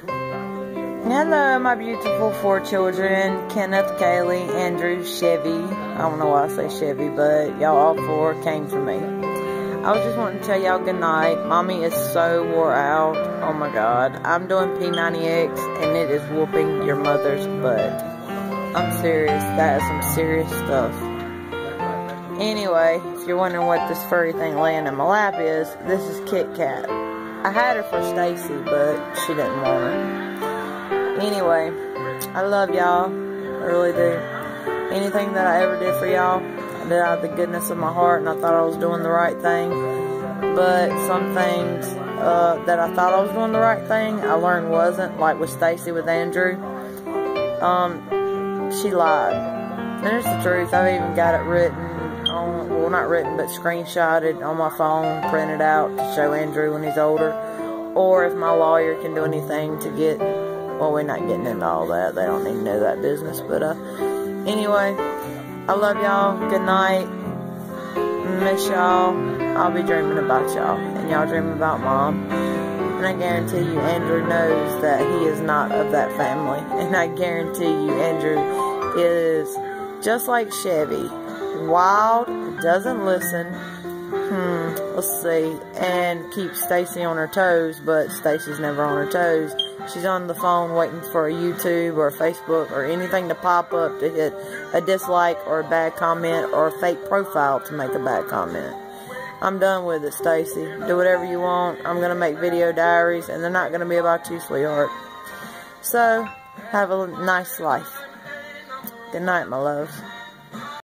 Hello, my beautiful 4 children, Kenneth, Kaylee, Andrew, Chevy. I don't know why I say Chevy, but y'all all 4 came for me. I was just wanting to tell y'all good night. Mommy is so wore out. Oh my God. I'm doing P90X and it is whooping your mother's butt. I'm serious. That is some serious stuff. Anyway, if you're wondering what this furry thing laying in my lap is, this is Kit Kat. I had her for Stacy, but she didn't want her. Anyway, I love y'all. I really do. Anything that I ever did for y'all, I did out of the goodness of my heart, and I thought I was doing the right thing. But some things that I thought I was doing the right thing, I learned wasn't. Like with Stacy, with Andrew, she lied. And it's the truth. I've even got it written on, well, not written, but screenshotted on my phone, printed out to show Andrew when he's older. Or if my lawyer can do anything to get, well, we're not getting into all that. They don't need to know that business. But anyway, I love y'all. Good night. Miss y'all. I'll be dreaming about y'all. And y'all dreaming about Mom. And I guarantee you Andrew knows that he is not of that family. And I guarantee you Andrew is just like Chevy. Wild, doesn't listen. Let's see. And keeps Stacy on her toes, but Stacy's never on her toes. She's on the phone waiting for a YouTube or a Facebook or anything to pop up to hit a dislike or a bad comment or a fake profile to make a bad comment. I'm done with it, Stacy. Do whatever you want. I'm going to make video diaries, and they're not going to be about you, sweetheart. So, have a nice life. Good night, my loves.